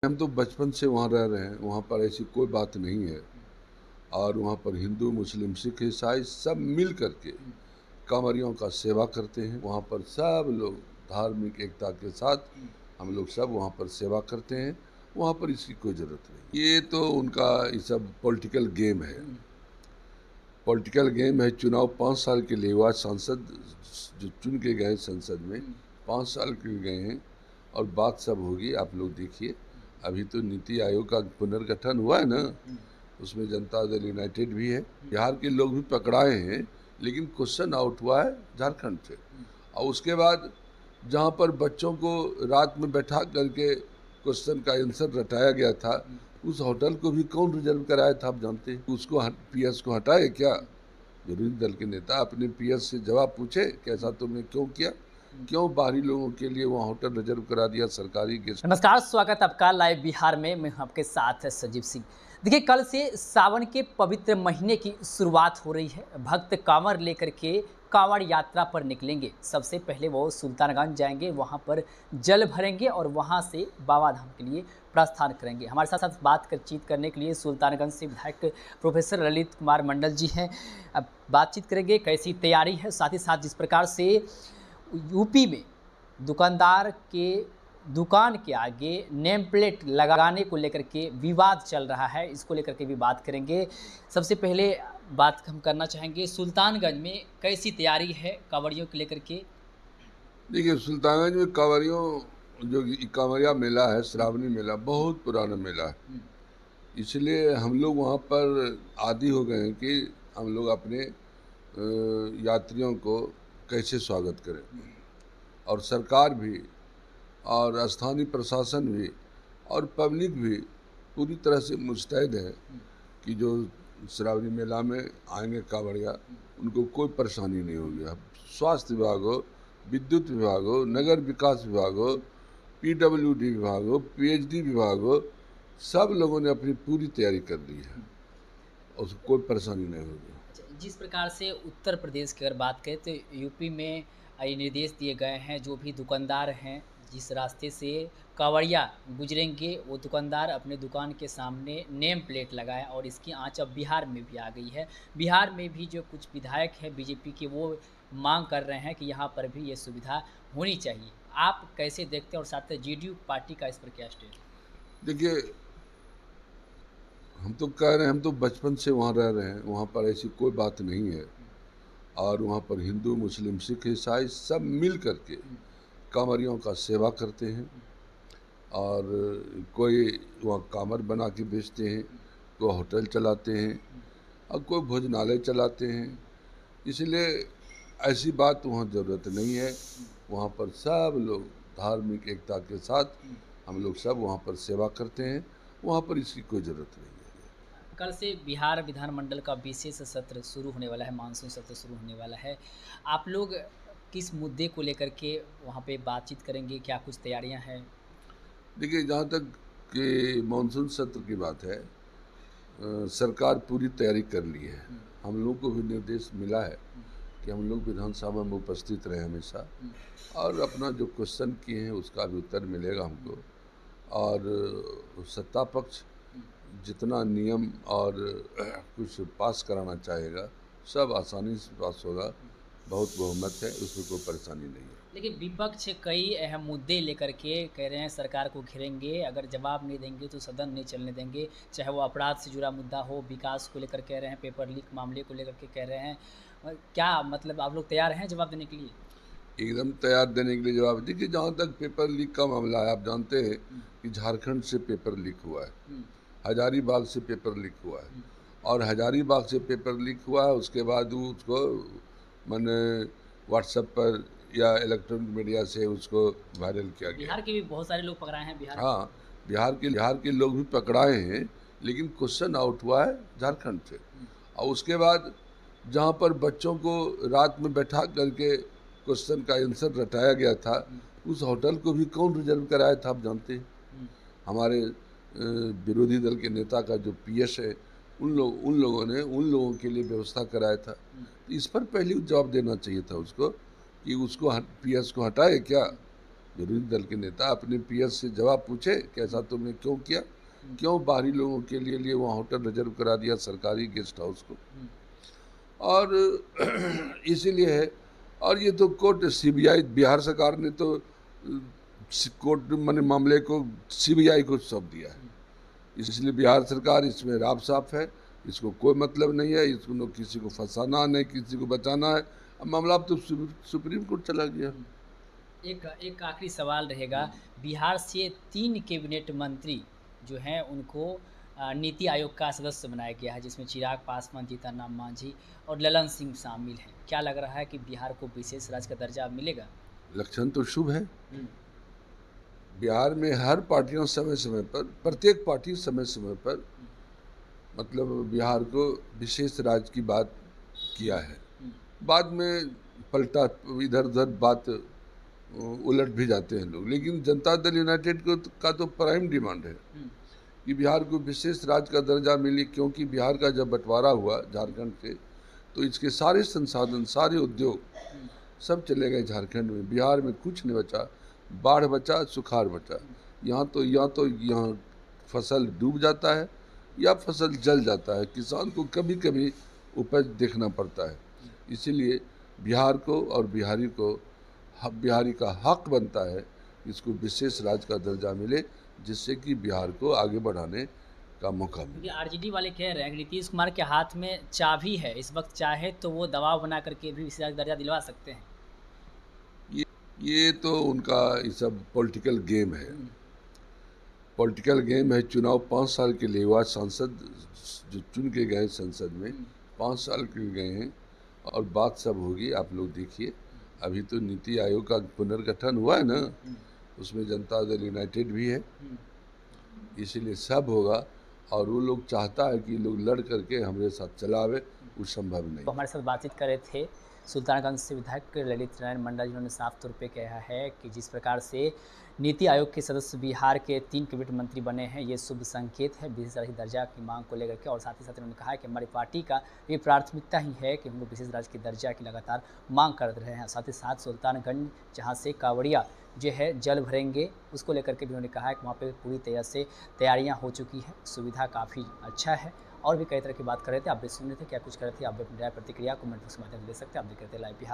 हम तो बचपन से वहाँ रह रहे हैं, वहाँ पर ऐसी कोई बात नहीं है। और वहाँ पर हिंदू, मुस्लिम, सिख, ईसाई सब मिल कर के कांवरियों का सेवा करते हैं। वहाँ पर सब लोग धार्मिक एकता के साथ हम लोग सब वहाँ पर सेवा करते हैं। वहाँ पर इसकी कोई ज़रूरत नहीं। ये तो उनका ये सब पॉलिटिकल गेम है। पॉलिटिकल गेम है। चुनाव 5 साल के लिए हुआ। सांसद जो चुन के गए संसद में 5 साल के लिए गए हैं और बात सब होगी। आप लोग देखिए, अभी तो नीति आयोग का पुनर्गठन हुआ है ना, उसमें जनता दल यूनाइटेड भी है। बिहार के लोग भी पकड़ाए हैं, लेकिन क्वेश्चन आउट हुआ है झारखंड से। और उसके बाद जहाँ पर बच्चों को रात में बैठा करके क्वेश्चन का आंसर रटाया गया था, उस होटल को भी कौन रिजर्व कराया था आप जानते हैं? उसको पीएस को हटाए क्या? विरोधी दल के नेता अपने पीएस से जवाब पूछे कि ऐसा तुमने क्यों किया? क्यों बाहरी लोगों के लिए वहाँ होटल रिजर्व करा दिया, सरकारी गेस्ट? नमस्कार, स्वागत आपका लाइव बिहार में। मैं हूं आपके साथ सजीव सिंह। देखिए, कल से सावन के पवित्र महीने की शुरुआत हो रही है। भक्त कांवर लेकर के कांवड़ यात्रा पर निकलेंगे। सबसे पहले वो सुल्तानगंज जाएंगे, वहां पर जल भरेंगे और वहां से बाबा धाम के लिए प्रस्थान करेंगे। हमारे साथ साथ बातचीत करने के लिए सुल्तानगंज से विधायक प्रोफेसर ललित कुमार मंडल जी हैं। अब बातचीत करेंगे कैसी तैयारी है, साथ ही साथ जिस प्रकार से यूपी में दुकानदार के दुकान के आगे नेम प्लेट लगाने को लेकर के विवाद चल रहा है, इसको लेकर के भी बात करेंगे। सबसे पहले बात हम करना चाहेंगे सुल्तानगंज में कैसी तैयारी है कांवड़ियों को लेकर के। देखिए, सुल्तानगंज में कांवरियों जो कांवरिया मेला है, श्रावणी मेला बहुत पुराना मेला है। इसलिए हम लोग वहाँ पर आदी हो गए हैं कि हम लोग अपने यात्रियों को कैसे स्वागत करें। और सरकार भी और स्थानीय प्रशासन भी और पब्लिक भी पूरी तरह से मुस्तैद है कि जो श्रावणी मेला में आएंगे कांवड़िया, उनको कोई परेशानी नहीं होगी। अब स्वास्थ्य विभाग हो, विद्युत विभाग हो, नगर विकास विभाग हो, पीडब्ल्यूडी विभाग हो, पीएचडी विभाग हो, सब लोगों ने अपनी पूरी तैयारी कर ली है। उसको कोई परेशानी नहीं होगी। जिस प्रकार से उत्तर प्रदेश की अगर बात करें तो यूपी में ये निर्देश दिए गए हैं, जो भी दुकानदार हैं जिस रास्ते से कांवड़िया गुजरेंगे वो दुकानदार अपने दुकान के सामने नेम प्लेट लगाएं। और इसकी आंच अब बिहार में भी आ गई है। बिहार में भी जो कुछ विधायक हैं बीजेपी के, वो मांग कर रहे हैं कि यहाँ पर भी ये सुविधा होनी चाहिए। आप कैसे देखते हैं और साथ में जेडीयू पार्टी का इस पर क्या स्टेट है? देखिए, हम तो कह रहे हैं, हम तो बचपन से वहाँ रह रहे हैं, वहाँ पर ऐसी कोई बात नहीं है। और वहाँ पर हिंदू, मुस्लिम, सिख, ईसाई सब मिल कर के कांवरियों का सेवा करते हैं। और कोई वहाँ कांवर बना के बेचते हैं, कोई होटल चलाते हैं और कोई भोजनालय चलाते हैं। इसलिए ऐसी बात वहाँ ज़रूरत नहीं है। वहाँ पर सब लोग धार्मिक एकता के साथ हम लोग सब वहाँ पर सेवा करते हैं। वहाँ पर इसकी कोई ज़रूरत नहीं है। कल से बिहार विधानमंडल का विशेष सत्र शुरू होने वाला है, मानसून सत्र शुरू होने वाला है। आप लोग किस मुद्दे को लेकर के वहाँ पे बातचीत करेंगे? क्या कुछ तैयारियाँ हैं? देखिए, जहाँ तक कि मानसून सत्र की बात है, सरकार पूरी तैयारी कर ली है। हम लोग को भी निर्देश मिला है कि हम लोग विधानसभा में उपस्थित रहें हमेशा, और अपना जो क्वेश्चन किए हैं उसका भी उत्तर मिलेगा हमको। और सत्ता पक्ष जितना नियम और कुछ पास कराना चाहेगा, सब आसानी से पास होगा। बहुत बहुमत है, उसमें कोई परेशानी नहीं है। लेकिन विपक्ष कई अहम मुद्दे लेकर के कह रहे हैं सरकार को घेरेंगे, अगर जवाब नहीं देंगे तो सदन नहीं चलने देंगे। चाहे वो अपराध से जुड़ा मुद्दा हो, विकास को लेकर कह रहे हैं, पेपर लीक मामले को लेकर के कह रहे हैं। क्या मतलब आप लोग तैयार हैं जवाब देने के लिए? एकदम तैयार देने के लिए जवाब। देखिए, जहाँ तक पेपर लीक का मामला है, आप जानते हैं कि झारखंड से पेपर लीक हुआ है, हजारीबाग से पेपर लीक हुआ है। और हजारीबाग से पेपर लीक हुआ है, उसके बाद वो उसको मैंने व्हाट्सएप पर या इलेक्ट्रॉनिक मीडिया से उसको वायरल किया गया। बिहार के भी बहुत सारे लोग पकड़ाए हैं बिहार। हाँ, बिहार के लोग भी पकड़ाए हैं, लेकिन क्वेश्चन आउट हुआ है झारखंड से। और उसके बाद जहाँ पर बच्चों को रात में बैठा करके क्वेश्चन का आंसर रटाया गया था, उस होटल को भी कौन रिजर्व कराया था आप जानते हैं? हमारे विरोधी दल के नेता का जो पीएस है, उन लोगों ने उन लोगों के लिए व्यवस्था कराया था। तो इस पर पहले जवाब देना चाहिए था उसको कि उसको पीएस को हटाए क्या? विरोधी दल के नेता अपने पीएस से जवाब पूछे कि ऐसा तुमने क्यों किया, क्यों बाहरी लोगों के लिए वहाँ होटल रिजर्व करा दिया, सरकारी गेस्ट हाउस को। और इसीलिए है। और ये तो कोर्ट सीबीआई, बिहार सरकार ने तो कोर्ट मामले को सीबीआई को सौंप दिया है। इसलिए बिहार सरकार इसमें राफ साफ है, इसको कोई मतलब नहीं है, इसको न किसी को फंसाना नहीं किसी को बचाना है। अब मामला अब तो सुप्रीम कोर्ट चला गया। एक आखिरी सवाल रहेगा, बिहार से 3 कैबिनेट मंत्री जो हैं उनको नीति आयोग का सदस्य बनाया गया है, जिसमें चिराग पासवान, जीतनराम मांझी और ललन सिंह शामिल हैं। क्या लग रहा है कि बिहार को विशेष राज्य का दर्जा मिलेगा? लक्षण तो शुभ है। बिहार में हर पार्टियों समय समय पर, प्रत्येक पार्टी समय समय पर मतलब बिहार को विशेष राज्य की बात किया है। बाद में पलटा, इधर उधर बात उलट भी जाते हैं लोग, लेकिन जनता दल यूनाइटेड का तो प्राइम डिमांड है कि बिहार को विशेष राज्य का दर्जा मिले, क्योंकि बिहार का जब बंटवारा हुआ झारखंड से तो इसके सारे संसाधन, सारे उद्योग सब चले गए झारखंड में। बिहार में कुछ नहीं बचा, बाढ़ बचा, सुखाड़ बचा। यहाँ फसल डूब जाता है या फसल जल जाता है, किसान को कभी कभी उपज देखना पड़ता है। इसीलिए बिहार को और बिहारी का हक बनता है कि इसको विशेष राज्य का दर्जा मिले, जिससे कि बिहार को आगे बढ़ाने का मौका मिले। आरजेडी वाले कह रहे हैं कि नीतीश कुमार के हाथ में चाबी है, इस वक्त चाहे तो वो दबाव बना करके भी विशेष दर्जा दिलवा सकते हैं। ये तो उनका ये सब पॉलिटिकल गेम है। पॉलिटिकल गेम है। चुनाव 5 साल के लिए हुआ। सांसद जो चुन के गए संसद में 5 साल के लिए गए हैं और बात सब होगी। आप लोग देखिए, अभी तो नीति आयोग का पुनर्गठन हुआ है ना, उसमें जनता दल यूनाइटेड भी है, इसीलिए सब होगा। और वो लोग चाहता है कि लोग लड़ करके हमारे साथ चलावे, वो संभव नहीं। तो हमारे साथ बातचीत कर रहे थे सुल्तानगंज से विधायक ललित नारायण मंडल, जिन्होंने साफ तौर पे कहा है कि जिस प्रकार से नीति आयोग के सदस्य बिहार के 3 कैबिनेट मंत्री बने हैं, ये शुभ संकेत है विशेष राज्य दर्जा की मांग को लेकर के। और साथ ही साथ उन्होंने कहा है कि हमारी पार्टी का ये प्राथमिकता ही है कि हम लोग विशेष राज्य के दर्जा की लगातार मांग कर रहे हैं। साथ ही साथ सुल्तानगंज जहाँ से कांवड़िया जो है जल भरेंगे, उसको लेकर के भी उन्होंने कहा है कि वहाँ पे पूरी तरह से तैयारियाँ हो चुकी है, सुविधा काफ़ी अच्छा है। और भी कई तरह की बात कर रहे थे, आप भी सुन रहे थे, क्या कुछ कर रहे थे, आप भी अपनी राय प्रतिक्रिया कमेंट बॉक्स के माध्यम से दे सकते हैं। आप देख रहे थे लाइव बिहार।